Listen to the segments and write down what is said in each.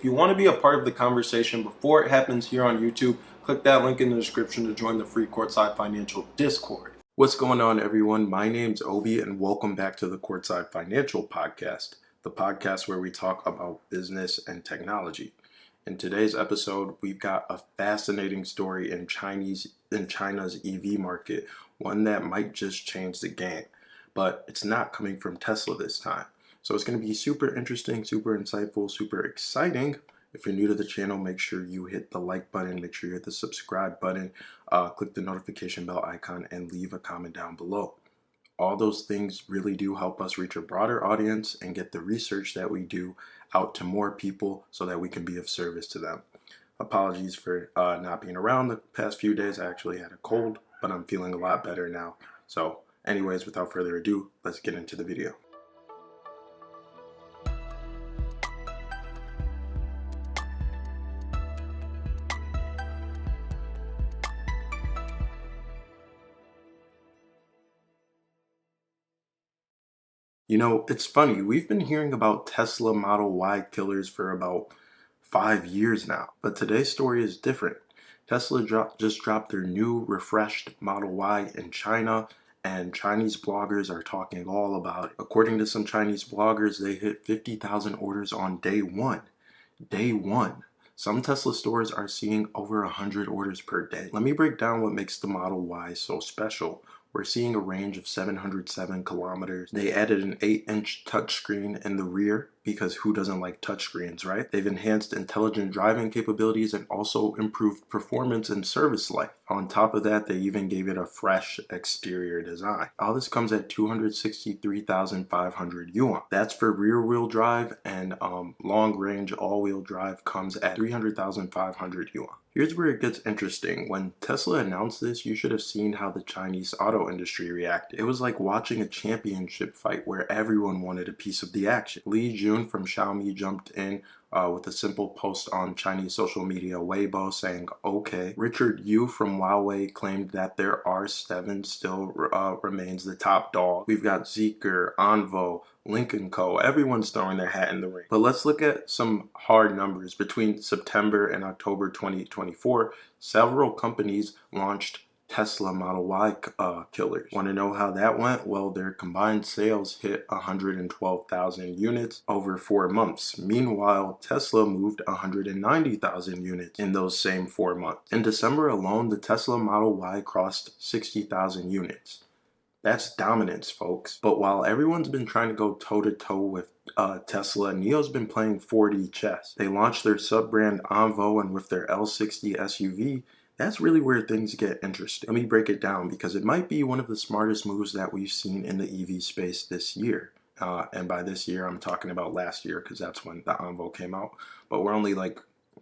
If you want to be a part of the conversation before it happens here on YouTube, click that link in the description to join the free Courtside Financial Discord. What's going on, everyone? My name's Obi, and welcome back to the Courtside Financial Podcast, the podcast where we talk about business and technology. In today's episode, we've got a fascinating story in China's EV market, one that might just change the game, but it's not coming from Tesla this time. So it's going to be super interesting, super insightful, super exciting. If you're new to the channel, make sure you hit the like button, make sure you hit the subscribe button, click the notification bell icon, and leave a comment down below. All those things really do help us reach a broader audience and get the research that we do out to more people so that we can be of service to them. Apologies for not being around the past few days. I actually had a cold, but I'm feeling a lot better now. So anyways, without further ado, let's get into the video. You know, it's funny, we've been hearing about Tesla Model Y killers for about 5 years now, but today's story is different. Tesla just dropped their new refreshed Model Y in China, and Chinese bloggers are talking all about it. According to some Chinese bloggers, they hit 50,000 orders on day one. Day one. Some Tesla stores are seeing over 100 orders per day. Let me break down what makes the Model Y so special. We're seeing a range of 707 kilometers. They added an 8-inch touchscreen in the rear because who doesn't like touchscreens, right? They've enhanced intelligent driving capabilities and also improved performance and service life. On top of that, they even gave it a fresh exterior design. All this comes at 263,500 yuan. That's for rear-wheel drive, and long-range all-wheel drive comes at 300,500 yuan. Here's where it gets interesting. When Tesla announced this, you should have seen how the Chinese auto industry reacted. It was like watching a championship fight where everyone wanted a piece of the action. Li Jun from Xiaomi jumped in with a simple post on Chinese social media Weibo saying, okay. Richard Yu from Huawei claimed that their R7 still remains the top dog. We've got Zeekr, Onvo, Link & Co. Everyone's throwing their hat in the ring. But let's look at some hard numbers. Between September and October 2024, several companies launched Tesla Model Y killers. Want to know how that went? Well, their combined sales hit 112,000 units over 4 months. Meanwhile, Tesla moved 190,000 units in those same 4 months. In December alone, the Tesla Model Y crossed 60,000 units. That's dominance, folks. But while everyone's been trying to go toe-to-toe with Tesla, NIO's been playing 4D chess. They launched their sub-brand Onvo, and with their L60 SUV, that's really where things get interesting. Let me break it down because it might be one of the smartest moves that we've seen in the EV space this year. And by this year, I'm talking about last year because that's when the Onvo came out. But we're only like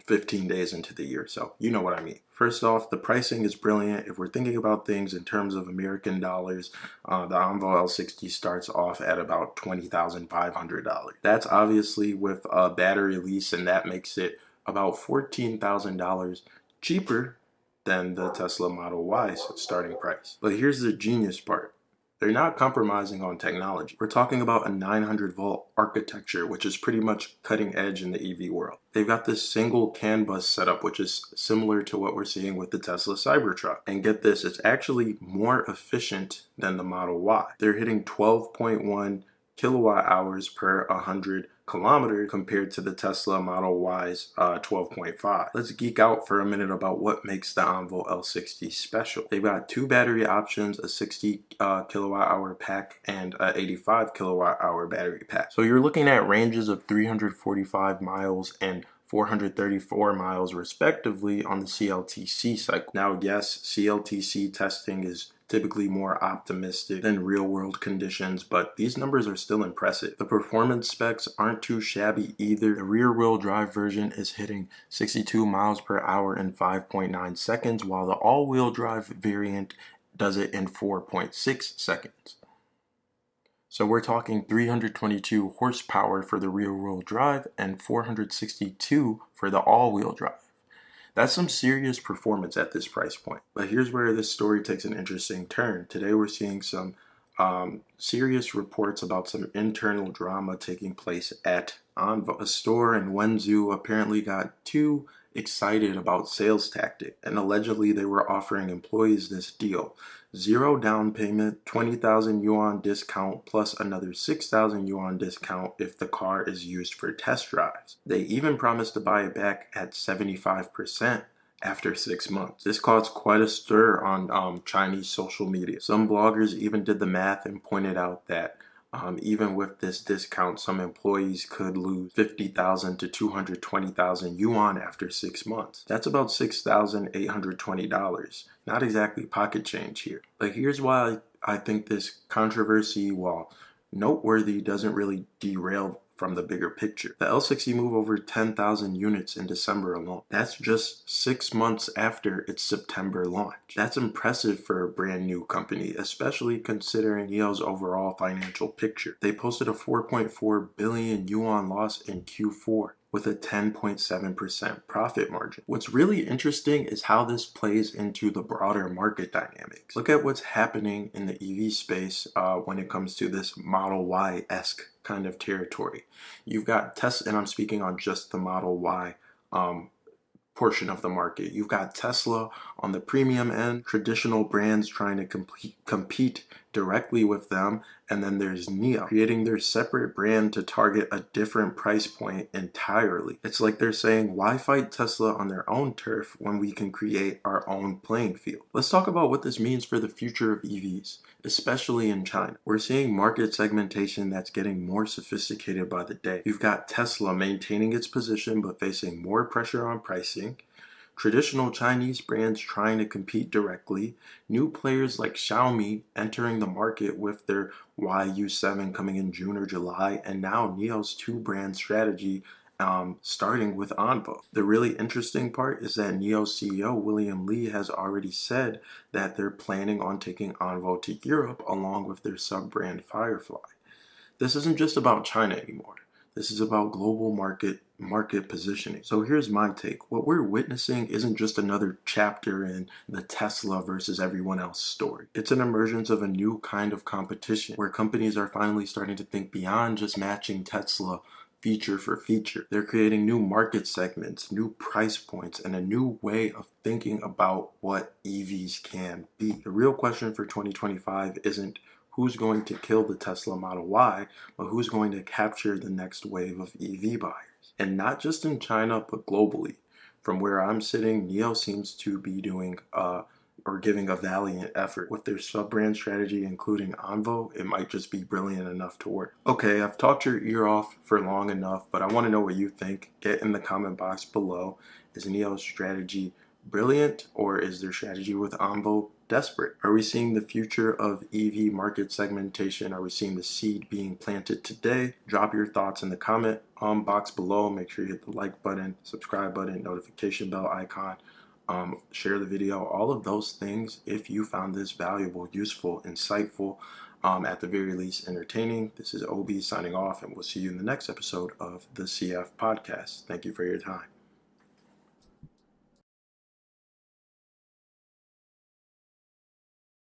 15 days into the year, so you know what I mean. First off, the pricing is brilliant. If we're thinking about things in terms of American dollars, the Onvo L60 starts off at about $20,500. That's obviously with a battery lease, and that makes it about $14,000 cheaper than the Tesla Model Y's starting price. But here's the genius part. They're not compromising on technology. We're talking about a 900-volt architecture, which is pretty much cutting edge in the EV world. They've got this single CAN bus setup, which is similar to what we're seeing with the Tesla Cybertruck. And get this, it's actually more efficient than the Model Y. They're hitting 12.1 kilowatt hours per 100 kilometers compared to the Tesla Model Y's 12.5. Let's geek out for a minute about what makes the Onvo L60 special. They've got 2 battery options, a 60 kilowatt hour pack and a 85 kilowatt hour battery pack. So you're looking at ranges of 345 miles and 434 miles respectively on the CLTC cycle. Now, yes, CLTC testing is typically more optimistic than real-world conditions, but these numbers are still impressive. The performance specs aren't too shabby either. The rear-wheel drive version is hitting 62 miles per hour in 5.9 seconds, while the all-wheel drive variant does it in 4.6 seconds. So we're talking 322 horsepower for the rear-wheel drive and 462 for the all-wheel drive. That's some serious performance at this price point. But here's where this story takes an interesting turn. Today we're seeing some serious reports about some internal drama taking place at Onvo. A store in Wenzhou apparently got too excited about sales tactic, and allegedly they were offering employees this deal: zero down payment, 20,000 yuan discount, plus another 6,000 yuan discount if the car is used for test drives. They even promised to buy it back at 75% after 6 months. This caused quite a stir on Chinese social media. Some bloggers even did the math and pointed out that even with this discount, some employees could lose 50,000 to 220,000 yuan after 6 months. That's about $6,820. Not exactly pocket change here. But here's why I think this controversy, while noteworthy, doesn't really derail from the bigger picture. The L60 moved over 10,000 units in December alone. That's just 6 months after its September launch. That's impressive for a brand new company, especially considering NIO's overall financial picture. They posted a 4.4 billion yuan loss in Q4 with a 10.7% profit margin. What's really interesting is how this plays into the broader market dynamics. Look at what's happening in the EV space when it comes to this Model Y-esque kind of territory. You've got Tesla, and I'm speaking on just the Model Y portion of the market. You've got Tesla on the premium end, traditional brands trying to compete directly with them, and then there's NIO creating their separate brand to target a different price point entirely. It's like they're saying, why fight Tesla on their own turf when we can create our own playing field? Let's talk about what this means for the future of EVs, especially in China. We're seeing market segmentation that's getting more sophisticated by the day. You've got Tesla maintaining its position but facing more pressure on pricing, traditional Chinese brands trying to compete directly, new players like Xiaomi entering the market with their YU7 coming in June or July, and now NIO's two-brand strategy starting with Onvo. The really interesting part is that NIO's CEO William Li has already said that they're planning on taking Onvo to Europe along with their sub-brand Firefly. This isn't just about China anymore. This is about global market positioning. So here's my take. What we're witnessing isn't just another chapter in the Tesla versus everyone else story. It's an emergence of a new kind of competition where companies are finally starting to think beyond just matching Tesla feature for feature. They're creating new market segments, new price points, and a new way of thinking about what EVs can be. The real question for 2025 isn't who's going to kill the Tesla Model Y, but who's going to capture the next wave of EV buyers. And not just in China, but globally. From where I'm sitting, NIO seems to be doing or giving a valiant effort. With their sub-brand strategy, including Onvo, it might just be brilliant enough to work. Okay, I've talked your ear off for long enough, but I want to know what you think. Get in the comment box below. Is NIO's strategy brilliant, or is their strategy with Onvo desperate? Are we seeing the future of EV market segmentation? Are we seeing the seed being planted today? Drop your thoughts in the comment box below. Make sure you hit the like button, subscribe button, notification bell icon, share the video, all of those things if you found this valuable, useful, insightful, at the very least entertaining. This is OB signing off, and we'll see you in the next episode of the CF Podcast. Thank you for your time.